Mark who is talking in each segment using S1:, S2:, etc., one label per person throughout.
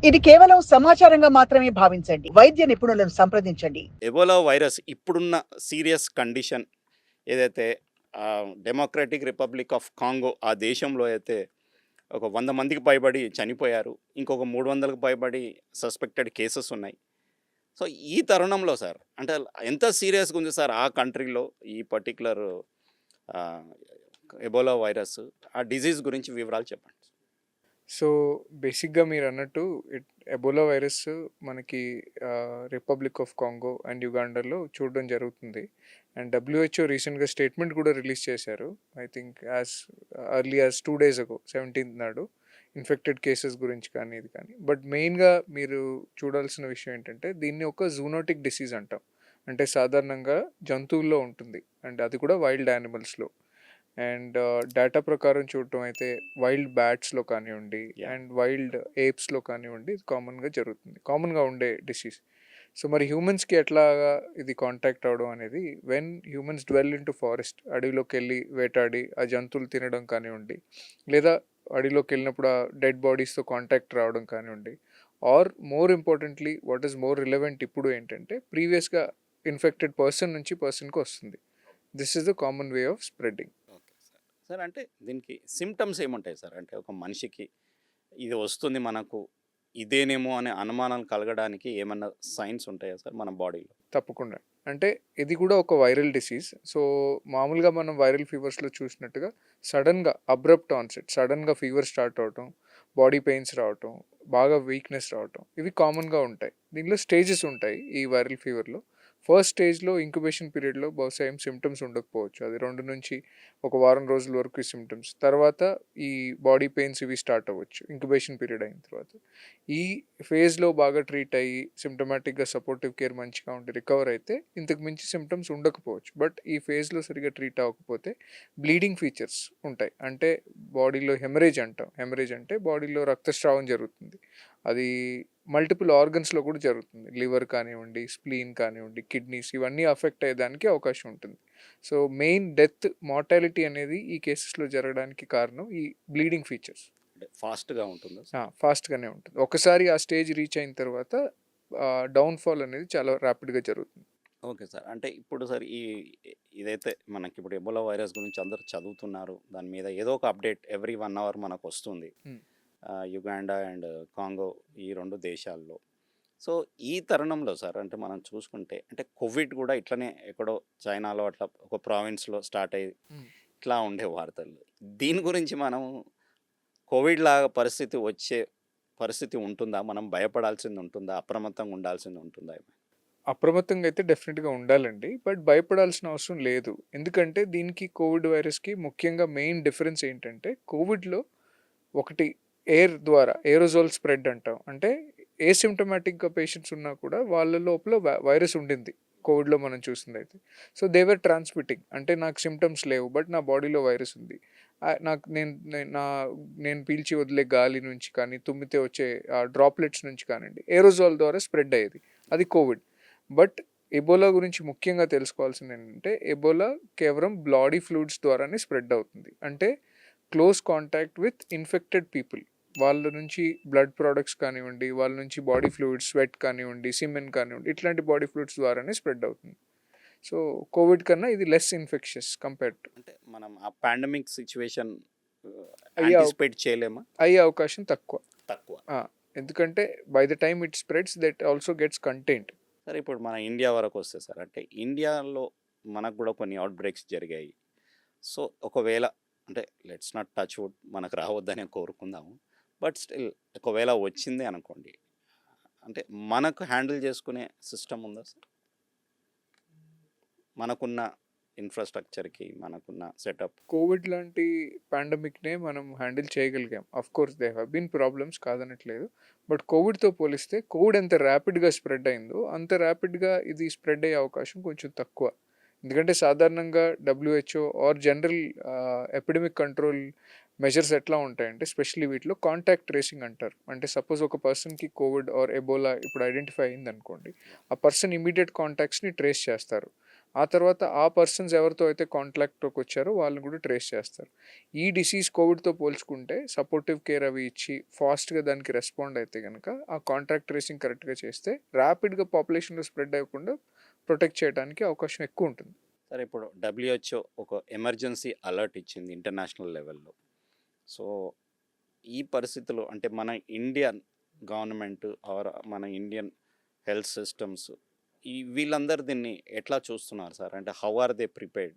S1: ఇది కేవలం సమాచారంగా మాత్రమే భావించండి. వైద్య నిపుణులను సంప్రదించండి.
S2: ఎబోలా వైరస్ ఇప్పుడున్న సీరియస్ కండిషన్ ఏదైతే డెమోక్రటిక్ రిపబ్లిక్ ఆఫ్ కాంగో ఆ దేశంలో అయితే ఒక 100 మందికి పైబడి చనిపోయారు. ఇంకొక 300కి పైబడి సస్పెక్టెడ్ కేసెస్ ఉన్నాయి. సో, ఈ తరుణంలో సార్ అంటే ఎంత సీరియస్‌గా ఉంది సార్ ఆ కంట్రీలో ఈ పర్టిక్యులర్ ఆహ్, ఎబోలా వైరస్ ఆ డిసీజ్ గురించి వివరాలు చెప్పండి?
S3: సో, బేసిక్‌గా మీరన్నట్టు ఎబోలా వైరస్ మనకి రిపబ్లిక్ ఆఫ్ కాంగో అండ్ యుగాండాలో చూడడం జరుగుతుంది. అండ్ డబ్ల్యూహెచ్ఓ రీసెంట్‌గా స్టేట్మెంట్ కూడా రిలీజ్ చేశారు. I think early as 2 days ago 17థ్ నాడు. ఇన్ఫెక్టెడ్ కేసెస్ గురించి కానీ, ఇది కానీ. బట్ మెయిన్‌గా మీరు చూడాల్సిన విషయం ఏంటంటే, దీన్ని ఒక జూనోటిక్ డిసీజ్ అంటాం. అంటే సాధారణంగా జంతువుల్లో ఉంటుంది. అండ్ అది కూడా వైల్డ్ యానిమల్స్‌లో. అండ్ డేటా ప్రకారం చూడటం అయితే వైల్డ్ బ్యాట్స్‌లో కానివ్వండి,
S2: యాహ్!
S3: అండ్ వైల్డ్ ఏప్స్‌లో కానివ్వండి, ఇది కామన్‌గా జరుగుతుంది. కామన్‌గా ఉండే డిసీజ్. సో, మరి హ్యూమన్స్‌కి ఎట్లాగా ఇది కాంటాక్ట్ అవ్వడం అనేది, when humans dwell into forest, అడవిలోకెళ్ళి వేటాడి ఆ జంతువులు తినడం కానివ్వండి, లేదా అడవిలోకి వెళ్ళినప్పుడు ఆ డెడ్ బాడీస్‌తో కాంటాక్ట్ రావడం కానివ్వండి, or more importantly what is more relevant ఇప్పుడు ఏంటంటే, ప్రీవియస్‌గా ఇన్ఫెక్టెడ్ పర్సన్ నుంచి పర్సన్‌కి వస్తుంది. This is the common way of spreading.
S2: Okay sir. Sir అంటే దీనికి సింప్టమ్స్ ఏముంటాయి సార్? అంటే ఒక మనిషికి ఇది వస్తుంది మనకు, ఇదేనేమో అనే అనుమానాలు కలగడానికి ఏమన్నా సైన్స్ ఉంటాయా సార్ మన బాడీలో?
S3: తప్పకుండా. అంటే ఇది కూడా ఒక వైరల్ డిసీజ్. సో, మామూలుగా మనం వైరల్ ఫీవర్స్‌లో చూసినట్టుగా సడెన్‌గా అబ్రప్ట్ ఆన్సెట్, సడెన్‌గా ఫీవర్ స్టార్ట్ అవ్వటం, బాడీ పెయిన్స్ రావటం, బాగా వీక్‌నెస్ రావటం, ఇవి కామన్‌గా ఉంటాయి. దీనిలో స్టేజెస్ ఉంటాయి ఈ వైరల్ ఫీవర్‌లో. ఫస్ట్ స్టేజ్‌లో ఇంక్యుబేషన్ పీరియడ్‌లో బహుశా ఏం సింప్టమ్స్ ఉండకపోవచ్చు. అది 2 నుంచి ఒక వారం రోజుల వరకు ఈ సింప్టమ్స్. తర్వాత ఈ బాడీ పెయిన్స్ ఇవి స్టార్ట్ అవ్వచ్చు ఇంక్యుబేషన్ పీరియడ్ అయిన తర్వాత. ఈ ఫేజ్‌లో బాగా ట్రీట్ అయ్యి సిమ్ప్టమాటిక్‌గా సపోర్టివ్ కేర్ మంచిగా ఉండి రికవర్ అయితే ఇంతకు మించి సిమ్టమ్స్ ఉండకపోవచ్చు. బట్ ఈ ఫేజ్‌లో సరిగ్గా ట్రీట్ అవ్వకపోతే బ్లీడింగ్ ఫీచర్స్ ఉంటాయి. అంటే బాడీలో హెమరేజ్ అంటాం. హెమరేజ్ అంటే బాడీలో రక్తస్రావం జరుగుతుంది. అది మల్టిపుల్ ఆర్గన్స్‌లో కూడా జరుగుతుంది. లివర్ కానివ్వండి, స్ప్లీన్ కానివ్వండి, కిడ్నీస్ ఇవన్నీ అఫెక్ట్ అయ్యేదానికి అవకాశం ఉంటుంది. సో, మెయిన్ డెత్, మార్టాలిటీ అనేది ఈ కేసెస్‌లో జరగడానికి కారణం ఈ బ్లీడింగ్ ఫీచర్స్.
S2: అంటే ఫాస్ట్‌గా ఉంటుందా సార్?
S3: ఫాస్ట్‌గానే ఉంటుంది. ఒకసారి ఆ స్టేజ్ రీచ్ అయిన తర్వాత డౌన్‌ఫాల్ అనేది చాలా ర్యాపిడ్‌గా జరుగుతుంది.
S2: Okay sir. అంటే ఇప్పుడు సార్ ఇదైతే మనకిప్పుడు ఎబోలా వైరస్ గురించి అందరూ చదువుతున్నారు. దాని మీద ఏదో ఒక అప్డేట్ ఎవ్రీ 1 అవర్ మనకొస్తుంది.
S3: హ్మ్.
S2: యుగాండా అండ్ కాంగో ఈ 2 దేశాల్లో. సో, ఈ తరుణంలో సార్ అంటే మనం చూసుకుంటే అంటే కోవిడ్ కూడా ఇట్లనే ఎక్కడో చైనాలో అట్లా ఒక ప్రావిన్స్‌లో స్టార్ట్ అయ్యి
S3: హ్మ్.
S2: ఇట్లా ఉండే వార్తలు. దీని గురించి మనం కోవిడ్‌లాగా పరిస్థితి వచ్చే పరిస్థితి ఉంటుందా? మనం భయపడాల్సింది ఉంటుందా? అప్రమత్తంగా ఉండాల్సింది ఉంటుందా?
S3: అప్రమత్తంగా అయితే డెఫినిట్‌గా ఉండాలండి. బట్ భయపడాల్సిన అవసరం లేదు. ఎందుకంటే దీనికి కోవిడ్ వైరస్‌కి ముఖ్యంగా మెయిన్ డిఫరెన్స్ ఏంటంటే, కోవిడ్‌లో ఒకటి ఎయిర్ ద్వారా ఏరోజోల్ స్ప్రెడ్ అంటాం. అంటే ఏసిమ్ప్టమాటిక్‌గా పేషెంట్స్ ఉన్నా కూడా వాళ్ళ లోపల వైరస్ ఉండింది. కోవిడ్‌లో మనం చూసిందైతే. So, they were transmitting. అంటే నాకు సింప్టమ్స్ లేవు. బట్ నా బాడీలో వైరస్ ఉంది. నాకు నేను నేను నా నేను పీల్చి వదిలే గాలి నుంచి కానీ, తుమ్మితే వచ్చే డ్రాప్లెట్స్ నుంచి కానియండి, ఏరోజోల్ ద్వారా స్ప్రెడ్ అయ్యేది. అది కోవిడ్. బట్ ఎబోలా గురించి ముఖ్యంగా తెలుసుకోవాల్సింది ఏంటంటే, ఎబోలా కేవలం బాడీ ఫ్లూయిడ్స్ ద్వారానే స్ప్రెడ్ అవుతుంది. అంటే close contact with infected people. వాళ్ళ నుంచి బ్లడ్ ప్రొడక్ట్స్ కానివ్వండి, వాళ్ళ నుంచి బాడీ ఫ్లూయిడ్స్, స్వెట్ కానివ్వండి, సిమెన్ కానివ్వండి, ఇట్లాంటి బాడీ ఫ్లూయిడ్స్ ద్వారానే స్ప్రెడ్ అవుతుంది. సో, కోవిడ్ కన్నా ఇది లెస్ ఇన్ఫెక్షస్ కంపేర్డ్ టు.
S2: అంటే మనం ఆ పాండమిక్ సిట్యుయేషన్
S3: అయ్యే అవ
S2: యాంటిసిపేట్ చేయలేమా?
S3: అయ్యే అవకాశం తక్కువ.
S2: తక్కువ.
S3: ఆ! ఎందుకంటే by the time it spreads that also gets contained.
S2: సరే ఇప్పుడు మన ఇండియా వరకొస్తే సార్ అంటే ఇండియాలో మనకు గూడా కొన్ని ఔట్ బ్రేక్స్ జరిగాయి. సో, ఒకవేళ అంటే లెట్స్ నాట్ టచ్ వుడ్ మనకు రావద్దనే కోరుకుందాము. బట్ స్టిల్ ఒకవేళ వచ్చిందే అనుకోండి. అంటే మనకు హ్యాండిల్ చేసుకునే సిస్టమ్ ఉందా సార్? మనకున్న ఇన్‌ఫ్రాస్ట్రక్చర్‌కి, మనకున్న సెటప్.
S3: కోవిడ్ లాంటి పాండమిక్‌నే మనం హ్యాండిల్ చేయగలిగాం. Of course they have been problems కాదనట్లేదు. బట్ కోవిడ్‌తో పోలిస్తే కోవిడ్ ఎంత ర్యాపిడ్‌గా స్ప్రెడ్ అయిందో, అంత ర్యాపిడ్‌గా ఇది స్ప్రెడ్ అయ్యే అవకాశం కొంచెం తక్కువ. ఎందుకంటే సాధారణంగా WHO or general epidemic control measures ఎట్లా ఉంటాయంటే, స్పెషల్లీ వీటిలో కాంటాక్ట్ ట్రేసింగ్ అంటారు. అంటే సపోజ్ ఒక పర్సన్‌కి కోవిడ్ ఆర్ ఎబోలా ఇప్పుడు ఐడెంటిఫై అయిందనుకోండి. ఆ పర్సన్ ఇమ్మీడియేట్ కాంటాక్ట్స్‌ని ట్రేస్ చేస్తారు. ఆ తర్వాత ఆ పర్సన్స్ ఎవరితో అయితే కాంటాక్ట్లోకి వచ్చారో వాళ్ళని కూడా ట్రేస్ చేస్తారు. ఈ డిసీజ్ కోవిడ్తో పోల్చుకుంటే సపోర్టివ్ కేర్ అవి ఇచ్చి ఫాస్ట్గా దానికి రెస్పాండ్ అయితే కనుక ఆ కాంటాక్ట్ ట్రేసింగ్ కరెక్ట్గా చేస్తే ర్యాపిడ్గా పాపులేషన్లో స్ప్రెడ్ అవ్వకుండా ప్రొటెక్ట్ చేయడానికి అవకాశం ఎక్కువ ఉంటుంది.
S2: సరే, ఇప్పుడు డబ్ల్యూహెచ్ఓ ఒక ఎమర్జెన్సీ అలర్ట్ ఇచ్చింది ఇంటర్నేషనల్ లెవెల్లో. సో ఈ పరిస్థితుల్లో అంటే మన ఇండియన్ గవర్నమెంట్ ఆర్ మన ఇండియన్ హెల్త్ సిస్టమ్స్ వీళ్ళందరూ దీన్ని ఎట్లా చూస్తున్నారు సార్? అంటే హౌ ఆర్ దే ప్రిపేర్డ్?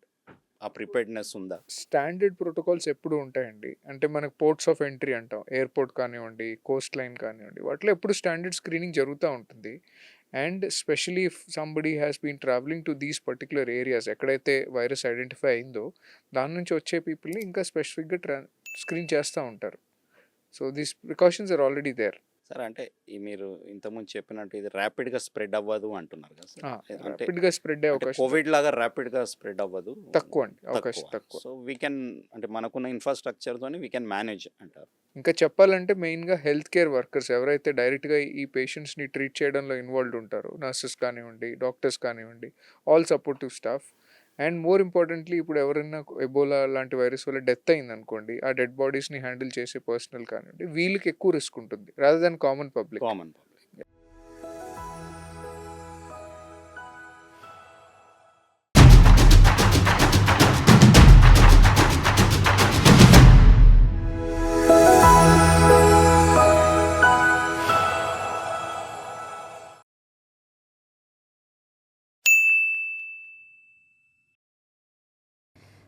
S2: ఆ ప్రిపేర్డ్నెస్ ఉందా?
S3: స్టాండర్డ్ ప్రోటోకాల్స్ ఎప్పుడు ఉంటాయండి. అంటే మనకు పోర్ట్స్ ఆఫ్ ఎంట్రీ అంటాం. ఎయిర్పోర్ట్ కానివ్వండి, కోస్ట్ లైన్ కానివ్వండి, వాటిలో ఎప్పుడు స్టాండర్డ్ స్క్రీనింగ్ జరుగుతూ ఉంటుంది. And specially if somebody has been travelling to these particular areas, ఎక్కడైతే వైరస్ ఐడెంటిఫై అయిందో దాని నుంచి వచ్చే పీపుల్ని ఇంకా స్పెసిఫిక్గా స్క్రీన్ చేస్తూ ఉంటారు. So these precautions are already there.
S2: Sir, అంటే ఈ మీరు ఇంతకుముందు చెప్పినట్టు ఇది ర్యాపిడ్గా స్ప్రెడ్ అవ్వదు అంటున్నారు కదా సార్? అంటే
S3: ర్యాపిడ్గా స్ప్రెడ్ అయ్యే అవకాశం
S2: కోవిడ్ లాగా ర్యాపిడ్గా స్ప్రెడ్ అవ్వదు,
S3: తక్కువ అండి, అవకాశం తక్కువ.
S2: సో వీ కెన్, అంటే మనకున్న ఇన్ఫ్రాస్ట్రక్చర్తోని వీ కెన్ మేనేజ్ అంటారు.
S3: ఇంకా చెప్పాలంటే మెయిన్గా హెల్త్ కేర్ వర్కర్స్ ఎవరైతే డైరెక్ట్గా ఈ పేషెంట్స్ని ట్రీట్ చేయడంలో ఇన్వాల్వ్డ్ ఉంటారో, నర్సెస్ కానివ్వండి, డాక్టర్స్ కానివ్వండి, all supportive staff. And more importantly ఇప్పుడు ఎవరైనా ఎబోలా లాంటి వైరస్ వల్ల డెత్ అయింది అనుకోండి, ఆ డెడ్ బాడీస్ని హ్యాండిల్ చేసే పర్సనల్ కానివ్వండి, వీళ్ళకి ఎక్కువ రిస్క్ ఉంటుంది రాదర్ దాన్ కామన్ పబ్లిక్.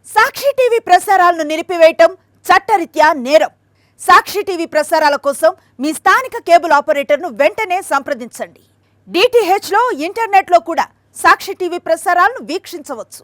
S4: సాక్షి టీవీ ప్రసారాలను నిలిపివేయటం చట్టరీత్యా నేరం. సాక్షి టీవీ ప్రసారాల కోసం మీ స్థానిక కేబుల్ ఆపరేటర్ను వెంటనే సంప్రదించండి. DTHలో ఇంటర్నెట్లో కూడా సాక్షి టీవీ ప్రసారాలను వీక్షించవచ్చు.